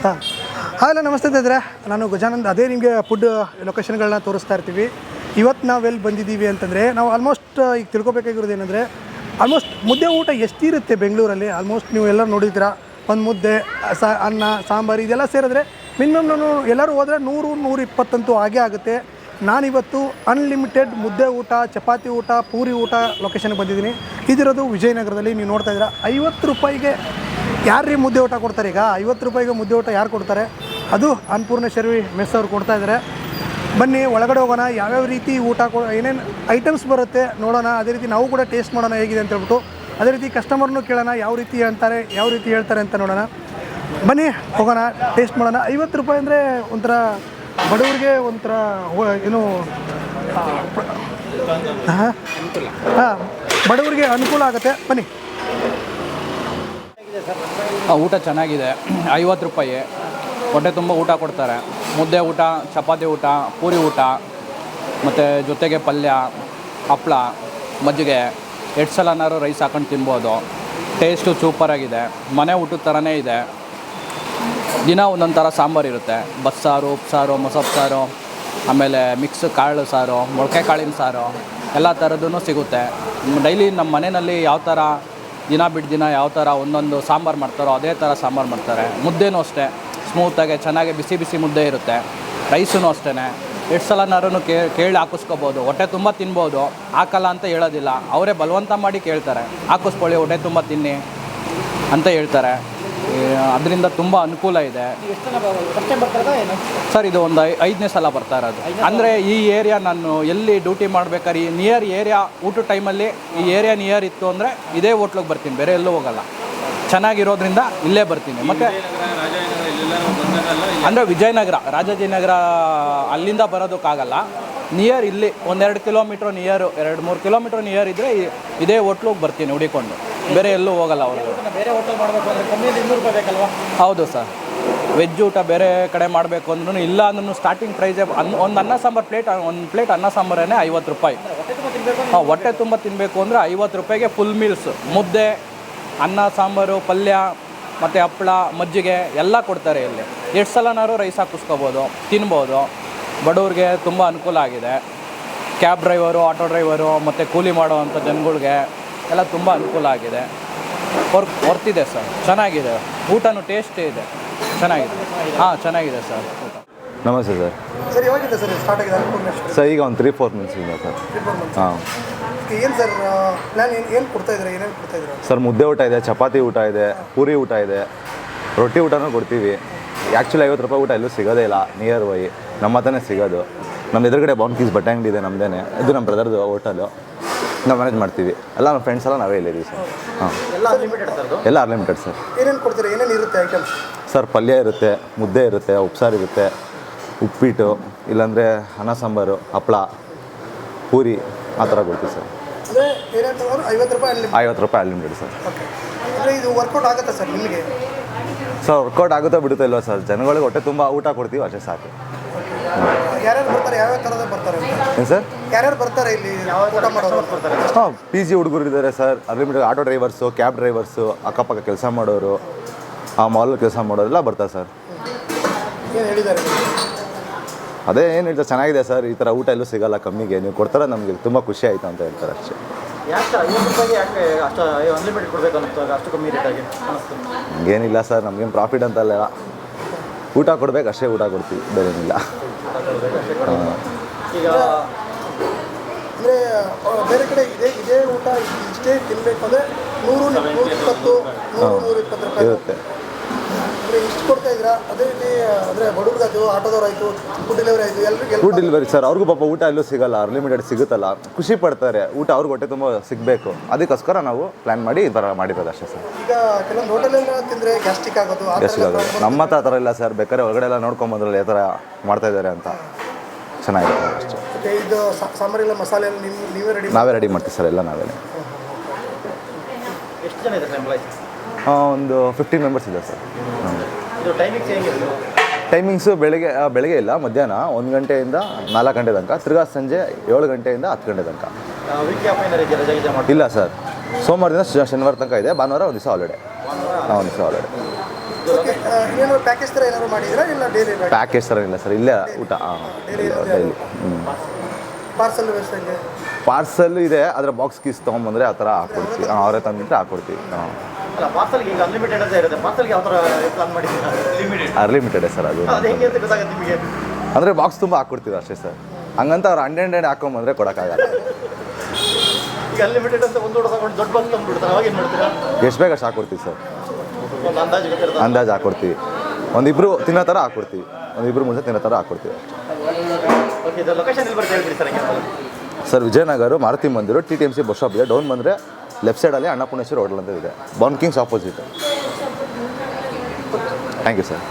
ಹಾಂ ಹಲೋ ನಮಸ್ತೆ ಇದ್ದರೆ ನಾನು ಗಜಾನಂದ್. ಅದೇ ನಿಮಗೆ ಫುಡ್ ಲೊಕೇಶನ್ಗಳನ್ನ ತೋರಿಸ್ತಾ ಇರ್ತೀವಿ. ಇವತ್ತು ನಾವು ಎಲ್ಲಿ ಬಂದಿದ್ದೀವಿ ಅಂತಂದರೆ ನಾವು ಆಲ್ಮೋಸ್ಟ್ ಈಗ ತಿಳ್ಕೊಬೇಕಾಗಿರೋದು ಏನಂದರೆ ಆಲ್ಮೋಸ್ಟ್ ಮುದ್ದೆ ಊಟ ಎಷ್ಟಿರುತ್ತೆ ಬೆಂಗಳೂರಲ್ಲಿ. ಆಲ್ಮೋಸ್ಟ್ ನೀವು ಎಲ್ಲರೂ ನೋಡಿದ್ದೀರಾ, ಒಂದು ಮುದ್ದೆ ಅನ್ನ ಸಾಂಬಾರು ಇದೆಲ್ಲ ಸೇರಿದ್ರೆ ಮಿನಿಮಮ್ ನಾನು ಎಲ್ಲರೂ ಹೋದರೆ 100-120 ಅಂತೂ ಆಗೇ ಆಗುತ್ತೆ. ನಾನಿವತ್ತು ಅನ್ಲಿಮಿಟೆಡ್ ಮುದ್ದೆ ಊಟ, ಚಪಾತಿ ಊಟ, ಪೂರಿ ಊಟ ಲೊಕೇಶನ್ಗೆ ಬಂದಿದ್ದೀನಿ. ಇದಿರೋದು ವಿಜಯನಗರದಲ್ಲಿ. ನೀವು ನೋಡ್ತಾ ಇದ್ದೀರಾ, 50 ರೂಪಾಯಿಗೆ ಯಾರ್ರೀ ಮುದ್ದೆ ಊಟ ಕೊಡ್ತಾರೆ? ಈಗ 50 ರೂಪಾಯಿಗೆ ಮುದ್ದೆ ಊಟ ಯಾರು ಕೊಡ್ತಾರೆ? ಅದು ಅನ್ನಪೂರ್ಣೇಶ್ವರಿ ಮೆಸ್ ಅವ್ರು ಕೊಡ್ತಾಯಿದ್ದಾರೆ. ಬನ್ನಿ ಒಳಗಡೆ ಹೋಗೋಣ, ಯಾವ್ಯಾವ ರೀತಿ ಊಟ ಏನೇನು ಐಟಮ್ಸ್ ಬರುತ್ತೆ ನೋಡೋಣ. ಅದೇ ರೀತಿ ನಾವು ಕೂಡ ಟೇಸ್ಟ್ ಮಾಡೋಣ ಹೇಗಿದೆ ಅಂತ ಹೇಳ್ಬಿಟ್ಟು. ಅದೇ ರೀತಿ ಕಸ್ಟಮರ್ನೂ ಕೇಳೋಣ ಯಾವ ರೀತಿ ಅಂತಾರೆ, ಯಾವ ರೀತಿ ಹೇಳ್ತಾರೆ ಅಂತ ನೋಡೋಣ. ಬನ್ನಿ ಹೋಗೋಣ, ಟೇಸ್ಟ್ ಮಾಡೋಣ. 50 ರೂಪಾಯಿ ಅಂದರೆ ಒಂಥರ ಬಡವರಿಗೆ ಒಂಥರ ಏನು ಹಾಂ ಬಡವರಿಗೆ ಅನುಕೂಲ ಆಗುತ್ತೆ. ಬನ್ನಿ. ಊಟ ಚೆನ್ನಾಗಿದೆ. 50 ರೂಪಾಯಿ ಹೊಟ್ಟೆ ತುಂಬ ಊಟ ಕೊಡ್ತಾರೆ. ಮುದ್ದೆ ಊಟ, ಚಪಾತಿ ಊಟ, ಪೂರಿ ಊಟ, ಮತ್ತು ಜೊತೆಗೆ ಪಲ್ಯ, ಹಪ್ಪಳ, ಮಜ್ಜಿಗೆ, 2 ಸಲನಾರು ರೈಸ್ ಹಾಕೊಂಡು ತಿನ್ಬೋದು. ಟೇಸ್ಟು ಸೂಪರಾಗಿದೆ. ಮನೆ ಊಟದ ಥರನೇ ಇದೆ. ದಿನ ಒಂದೊಂದು ಥರ ಸಾಂಬಾರು ಇರುತ್ತೆ. ಬಸ್ಸಾರು, ಉಪ್ಸಾರು, ಮೊಸಪ್ಪು ಸಾರು, ಆಮೇಲೆ ಮಿಕ್ಸ್ ಕಾಳು ಸಾರು, ಮೊಳಕೆ ಕಾಳಿನ ಸಾರು, ಎಲ್ಲ ಥರದ್ದೂ ಸಿಗುತ್ತೆ. ಡೈಲಿ ನಮ್ಮ ಮನೆಯಲ್ಲಿ ಯಾವ ಥರ ದಿನ ಬಿಟ್ಟು ದಿನ ಯಾವ ಥರ ಒಂದೊಂದು ಸಾಂಬಾರು ಮಾಡ್ತಾರೋ ಅದೇ ಥರ ಸಾಂಬಾರು ಮಾಡ್ತಾರೆ. ಮುದ್ದೆನೂ ಅಷ್ಟೇ ಸ್ಮೂತಾಗಿ ಚೆನ್ನಾಗಿ ಬಿಸಿ ಬಿಸಿ ಮುದ್ದೆ ಇರುತ್ತೆ. ರೈಸೂ ಅಷ್ಟೇ 2 ಸಲನಾರು ಕೇಳಿ ಹಾಕಿಸ್ಕೋಬೋದು. ಹೊಟ್ಟೆ ತುಂಬ ತಿನ್ಬೋದು, ಹಾಕಲ್ಲ ಅಂತ ಹೇಳೋದಿಲ್ಲ. ಅವರೇ ಬಲವಂತ ಮಾಡಿ ಕೇಳ್ತಾರೆ, ಹಾಕಿಸ್ಕೊಳ್ಳಿ ಹೊಟ್ಟೆ ತುಂಬ ತಿನ್ನಿ ಅಂತ ಹೇಳ್ತಾರೆ. ಅದರಿಂದ ತುಂಬ ಅನುಕೂಲ ಇದೆ ಸರ್. ಇದು ಒಂದು 5ನೇ ಸಲ ಬರ್ತಾ ಇರೋದು. ಅಂದರೆ ಈ ಏರಿಯಾ ನಾನು ಎಲ್ಲಿ ಡ್ಯೂಟಿ ಮಾಡ್ಬೇಕಾದ್ರೆ ಈ ನಿಯರ್ ಏರಿಯಾ ಊಟದ ಟೈಮಲ್ಲಿ ಈ ಏರಿಯಾ ನಿಯರ್ ಇತ್ತು ಅಂದರೆ ಇದೇ ಹೋಟ್ಲಿಗೆ ಬರ್ತೀನಿ, ಬೇರೆ ಎಲ್ಲೂ ಹೋಗಲ್ಲ. ಚೆನ್ನಾಗಿರೋದ್ರಿಂದ ಇಲ್ಲೇ ಬರ್ತೀನಿ. ಮತ್ತು ಅಂದರೆ ವಿಜಯನಗರ, ರಾಜಾಜಿನಗರ ಅಲ್ಲಿಂದ ಬರೋದಕ್ಕಾಗಲ್ಲ. ನಿಯರ್ ಇಲ್ಲಿ 1-2 ಕಿಲೋಮೀಟ್ರ್ ನಿಯರು, 2-3 ಕಿಲೋಮೀಟ್ರ್ ನಿಯರ್ ಇದ್ದರೆ ಇದೇ ಹೋಟ್ಲಿಗೆ ಬರ್ತೀನಿ ಹುಡಿಕೊಂಡು, ಬೇರೆ ಎಲ್ಲೂ ಹೋಗಲ್ಲ. ಅವ್ರಿಗೆ ಬೇರೆ ಹೋಟೆಲ್ ಮಾಡಬೇಕು ಅಂದರೆ ಕಮ್ಮಿ 200 ರೂಪಾಯಿ ಬೇಕಲ್ವಾ? ಹೌದು ಸರ್. ವೆಜ್ ಊಟ ಬೇರೆ ಕಡೆ ಮಾಡಬೇಕು ಅಂದ್ರೂ ಇಲ್ಲ ಅಂದ್ರೂ ಸ್ಟಾರ್ಟಿಂಗ್ ಪ್ರೈಸೇ ಒಂದು ಅನ್ನ ಸಾಂಬಾರು ಒಂದು ಪ್ಲೇಟ್ ಅನ್ನ ಸಾಂಬಾರೇ 50 ರೂಪಾಯಿ. ಹಾಂ, ಹೊಟ್ಟೆ ತುಂಬ ತಿನ್ನಬೇಕು ಅಂದರೆ 50 ರೂಪಾಯಿಗೆ ಫುಲ್ ಮೀಲ್ಸ್, ಮುದ್ದೆ, ಅನ್ನ ಸಾಂಬಾರು, ಪಲ್ಯ ಮತ್ತು ಹಪ್ಪಳ, ಮಜ್ಜಿಗೆ ಎಲ್ಲ ಕೊಡ್ತಾರೆ ಇಲ್ಲಿ. 2 ಸಲನಾರು ರೈಸ್ ಹಾಕಿಸ್ಕೋಬೋದು, ತಿನ್ಬೋದು. ಬಡವ್ರಿಗೆ ತುಂಬ ಅನುಕೂಲ ಆಗಿದೆ. ಕ್ಯಾಬ್ ಡ್ರೈವರು, ಆಟೋ ಡ್ರೈವರು ಮತ್ತು ಕೂಲಿ ಮಾಡೋವಂಥ ಜನಗಳಿಗೆ ಎಲ್ಲ ತುಂಬ ಅನುಕೂಲ ಆಗಿದೆ. ವರ್ತಿದೆ ಸರ್, ಚೆನ್ನಾಗಿದೆ. ಊಟನೂ ಟೇಸ್ಟೇ ಇದೆ, ಚೆನ್ನಾಗಿದೆ. ಹಾಂ, ಚೆನ್ನಾಗಿದೆ ಸರ್ ಊಟ. ನಮಸ್ತೆ ಸರ್. ಸರ್ ಯಾವಾಗಿಂದ ಸರ್ ಸ್ಟಾರ್ಟ್ ಆಗಿದೆ ಅನ್ನಪೂರ್ಣೇಶ್ವರಿ? ಸರ್ ಈಗ ಒಂದು 3-4 ಮಂತ್ಸ್ ಇದೆ ಸರ್. ಹಾಂ. ಏನು ಸರ್ ಪ್ಲ್ಯಾನ್, ಏನು ಕೊಡ್ತಾಯಿದ್ದೀರಾ, ಏನೇನು ಕೊಡ್ತಾಯಿದ್ದೀರಾ? ಸರ್ ಮುದ್ದೆ ಊಟ ಇದೆ, ಚಪಾತಿ ಊಟ ಇದೆ, ಪೂರಿ ಊಟ ಇದೆ, ರೊಟ್ಟಿ ಊಟನೂ ಕೊಡ್ತೀವಿ. ಆ್ಯಕ್ಚುಲಿ 50 ರೂಪಾಯಿ ಊಟ ಎಲ್ಲೂ ಸಿಗೋದೇ ಇಲ್ಲ. ನಿಯರ್ ಬೈ ನಮ್ಮ ಹತ್ರನೇ ಸಿಗೋದು. ನಮ್ಮ ಎದುರುಗಡೆ ಬೌಂಕೀಸ್ ಬಟ್ಟೆ ಅಂಗಡಿ ಇದೆ ನಮ್ಮದೇ. ಇದು ನಮ್ಮ ಬ್ರದರ್ದು ಹೋಟೆಲು. ನಾವು ಮ್ಯಾನೇಜ್ ಮಾಡ್ತೀವಿ. ಎಲ್ಲ ನಮ್ಮ ಫ್ರೆಂಡ್ಸ್ ಎಲ್ಲ ನಾವೇ ಇಲ್ಲಿದ್ದೀವಿ ಸರ್. ಹಾಂ, ಎಲ್ಲ ಅನ್ಲಿಮಿಟೆಡ್ ಸರ್? ಎಲ್ಲ ಅನ್ಲಿಮಿಟೆಡ್ ಸರ್. ಏನೇನು ಕೊಡ್ತೀರಾ, ಏನೇನು ಇರುತ್ತೆ ಐಟಮ್ಸ್? ಸರ್ ಪಲ್ಯ ಇರುತ್ತೆ, ಮುದ್ದೆ ಇರುತ್ತೆ, ಉಪ್ಸಾರು ಇರುತ್ತೆ, ಉಪ್ಪಿಟ್ಟು, ಇಲ್ಲಾಂದರೆ ಅನ್ನ ಸಾಂಬಾರು, ಹಪ್ಪಳ, ಪೂರಿ ಆ ಥರ ಕೊಡ್ತೀವಿ ಸರ್. ಅಂದರೆ ಏನೇನು 50 ರೂಪಾಯಿ 50 ರೂಪಾಯಿ ಅನ್ಲಿಮಿಟೆಡ್ ಸರ್. ಓಕೆ. ಅಂದರೆ ಇದು ವರ್ಕೌಟ್ ಆಗುತ್ತಾ ಸರ್ ನಿಮಗೆ? ಸರ್ ವರ್ಕೌಟ್ ಆಗುತ್ತಾ ಬಿಡುತ್ತಾ ಇಲ್ವಾ ಸರ್? ಜನಗಳಿಗೆ ಹೊಟ್ಟೆ ತುಂಬ ಊಟ ಕೊಡ್ತೀವಿ, ಅಷ್ಟೇ ಸಾಕು. ಯಾರ್ಯಾರು ಬರ್ತಾರೆ, ಯಾವ್ಯಾವ ಥರದ ಬರ್ತಾರೆ ಅಂತ? ಏನು ಸರ್? ಯಾರ್ಯಾರು ಬರ್ತಾರೆ ಇಲ್ಲಿ ಊಟ ಮಾಡೋರು? ಬರ್ತಾರೆ. ಹಾಂ, PG ಹುಡುಗರು ಇದ್ದಾರೆ sir, unlimited auto drivers, cab drivers, ಅಕ್ಕಪಕ್ಕ ಕೆಲಸ ಮಾಡೋರು, ಆ ಮಾಲಲ್ಲಿ ಕೆಲಸ ಮಾಡೋರೆಲ್ಲ ಬರ್ತಾರೆ ಸರ್. ಏನು ಹೇಳಿದ್ದಾರೆ? ಅದೇ ಏನು ಹೇಳ್ತಾರೆ, ಚೆನ್ನಾಗಿದೆ ಸರ್, ಈ ಥರ ಊಟ ಎಲ್ಲೂ ಸಿಗೋಲ್ಲ ಕಮ್ಮಿಗೆ, ನೀವು ಕೊಡ್ತಾರೆ ನಮಗೆ ತುಂಬ ಖುಷಿ ಆಯಿತು ಅಂತ ಹೇಳ್ತಾರೆ ಅಷ್ಟೇ. ಯಾಕೆ ಸರ್ 50 ರೂಪಾಯಿಗೆ ಯಾಕೆ ಅಷ್ಟು ಅನ್ಲಿಮಿಟೆಡ್ ಕೊಡಬೇಕು ಅನ್ನಿಸ್ತು, ಅಷ್ಟು ಕಮ್ಮಿ ರೇಟಾಗಿ ಅನ್ನಿಸ್ತು? ಹಂಗೇನಿಲ್ಲ ಸರ್, ನಮಗೇನು ಪ್ರಾಫಿಟ್ ಅಂತಲ್ಲ, ಊಟ ಕೊಡ್ಬೇಕು ಅಷ್ಟೇ, ಊಟ ಕೊಡ್ತೀವಿ, ಬೇರೇನಿಲ್ಲ. ಈಗ ಅಂದರೆ ಬೇರೆ ಕಡೆ ಇದೇ ಊಟ ಇಷ್ಟೇ ತಿನ್ನಬೇಕು ಅಂದರೆ 100-120 ರೂಪಾಯಿ ಇರುತ್ತೆ. ಅಂದರೆ ಇಷ್ಟು ಕೊಡ್ತಾ ಇದ್ದೀರಾ? ಅದೇ ರೀತಿ ಅಂದರೆ ಬಡವ್ರಿಗಾಯ್ತು, ಆಟೋದವ್ರಾಯಿತು, ಫುಡ್ ಡೆಲಿವರಿ ಆಯಿತು, ಎಲ್ಲರಿಗೂ ಫುಡ್ ಡೆಲಿವರಿ ಸರ್, ಅವ್ರಿಗೂ ಪಾಪ ಊಟ ಎಲ್ಲೂ ಸಿಗೋಲ್ಲ, ಅನ್ಲಿಮಿಟೆಡ್ ಸಿಗುತ್ತಲ್ಲ, ಖುಷಿ ಪಡ್ತಾರೆ. ಊಟ ಅವ್ರಿಗೆ ಹೊಟ್ಟೆ ತುಂಬ ಸಿಗಬೇಕು, ಅದಕ್ಕೋಸ್ಕರ ನಾವು ಪ್ಲ್ಯಾನ್ ಮಾಡಿ ಈ ಥರ ಮಾಡಿರೋದು ಅಷ್ಟೇ ಸರ್. ಈಗ ಕೆಲವೊಂದು ಹೋಟೆಲೆಲ್ಲ ತಿಂದರೆ ಗ್ಯಾಸ್ಟ್ರಿಕ್ ಆಗೋದು, ಗ್ಯಾಸ್ಟ್ರಿಕ್ ಆಗೋದು. ನಮ್ಮ ಹತ್ರ ಆ ಥರ ಇಲ್ಲ ಸರ್, ಬೇಕಾದ್ರೆ ಹೊರಗಡೆ ಎಲ್ಲ ನೋಡ್ಕೊಂಬಂದ್ರಲ್ಲ ಯಾವ ಥರ ಮಾಡ್ತಾಯಿದ್ದಾರೆ ಅಂತ. ಚೆನ್ನಾಗಿರುತ್ತೆ ಅಷ್ಟೇ. ಓಕೆ. ಇದು ಸಾಂಬಾರೆಲ್ಲ ಮಸಾಲೆ ಎಲ್ಲ ನೀವೇ ರೆಡಿ? ನಾವೇ ರೆಡಿ ಮಾಡ್ತೀವಿ ಸರ್, ಎಲ್ಲ ನಾವೇ. ಎಷ್ಟು ಜನ ಇದೆ ಎಂಪ್ಲಾಯ್ಸ್? ಒಂದು 15 ಮೆಂಬರ್ಸ್ ಇದೆ ಸರ್. ಇದು ಟೈಮಿಂಗ್ಸ್ ಹೇಗಿರುತ್ತೆ? ಟೈಮಿಂಗ್ಸು ಬೆಳಗ್ಗೆ ಇಲ್ಲ, ಮಧ್ಯಾಹ್ನ 1 ಗಂಟೆಯಿಂದ 4 ಗಂಟೆ ತನಕ, ತಿರ್ಗಾ ಸಂಜೆ 7 ಗಂಟೆಯಿಂದ 10 ಗಂಟೆ ತನಕ. ವೀಕ್ಲಿ ಆಫ್ ಏನಾರು ರಜೆ ಇಲ್ಲ ಸರ್, ಸೋಮವಾರದಿಂದ ಶನಿವಾರ ತನಕ ಇದೆ, ಭಾನುವಾರ ಒಂದು ದಿವಸ ಹಾಲಿಡೇ. ಒಂದು ದಿವಸ ಹಾಲಿಡೇ. ಓಕೆ ಏನಾದ್ರು ಪ್ಯಾಕೇಜ್ ಥರ ಏನಾದ್ರು ಮಾಡಿದ್ದೀರಾ ಇಲ್ಲ ಡೈಲಿ ಪ್ಯಾಕೇಜ್ ಥರ ಇಲ್ಲ ಸರ್ ಇಲ್ಲೇ ಊಟ ಡೈಲಿ ಪಾರ್ಸಲ್ ವ್ಯವಸ್ಥೆ ಇದೆ? ಪಾರ್ಸಲ್ ಇದೆ, ಆದರೆ ಬಾಕ್ಸ್ ಕೀಸ್ ತೊಗೊಂಬಂದರೆ ಆ ಥರ ಹಾಕ್ಕೊಡ್ತೀವಿ. ಅವರೇ ತಂದುಬಿಟ್ರೆ ಹಾಕ್ಕೊಡ್ತೀವಿ. ಅಲ್ಲ ಪಾರ್ಸಲ್ಗೆ ಈಗ ಅನ್ಲಿಮಿಟೆಡ್ ಅಂತ ಇರುತ್ತೆ, ಪಾರ್ಸಲ್ಗೆ ಯಾವ ಥರ ಪ್ಲಾನ್ ಮಾಡಿದ್ದೀರಾ? ಲಿಮಿಟೆಡ್ ಅನ್ಲಿಮಿಟೆಡೇ ಸರ್ ಅದು. ಅದು ಹೆಂಗೆ ಅಂತ ಗೊತ್ತಾಗುತ್ತೆ ನಿಮಗೆ? ಅಂದರೆ ಬಾಕ್ಸ್ ತುಂಬ ಹಾಕ್ಕೊಡ್ತೀವಿ ಅಷ್ಟೇ ಸರ್. ಹಂಗಂತ ಅವ್ರು ಹಂಡ್ರೆಡ್ ಹಾಕೊಂಬಂದರೆ ಕೊಡೋಕ್ಕಾಗಲ್ಲ. ಈಗ ಅನ್ಲಿಮಿಟೆಡ್ ಅಂತ ಒಂದು ಊಟ ತಗೊಂಡು ದೊಡ್ಡ ಬಾಕ್ಸ್ ತಂದುಬಿಡ್ತಾರೆ, ಅವಾಗ ಏನು ಮಾಡ್ತೀರಾ? ಎಷ್ಟು ಬೇಗ ಅಷ್ಟು ಹಾಕ್ಕೊಡ್ತೀವಿ ಸರ್. ಒಂದು ಅಂದಾಜು ಗೊತ್ತಿರುತ್ತೆ. ಅಂದಾಜು ಹಾಕ್ಕೊಡ್ತೀವಿ. ಒಂದಿಬ್ಬರು ತಿನ್ನೋ ಥರ ಹಾಕ್ಕೊಡ್ತೀವಿ, ಒಂದಿಬ್ಬರು ಮುಂಚೆ ತಿನ್ನೋ ಥರ ಹಾಕ್ಕೊಡ್ತೀವಿ. ಓಕೆ, ಇದು ಲೊಕೇಶನ್ ಎಲ್ಲಿ ಬರುತ್ತೆ ಹೇಳ್ಬಿಡಿ ಸರ್. ಹಂಗೆ sir Vijayanagara Maruti Mandir TTMC bus stop ಇದೆ. ಡೌನ್ ಬಂದರೆ ಲೆಫ್ಟ್ ಸೈಡಲ್ಲಿ ಅನ್ನಪೂರ್ಣೇಶ್ವರಿ ಹೋಟೆಲ್ ಅಂತ ಇದೆ, ಬೌನ್ ಕಿಂಗ್ಸ್ ಆಪೋಸಿಟ್. Thank you sir.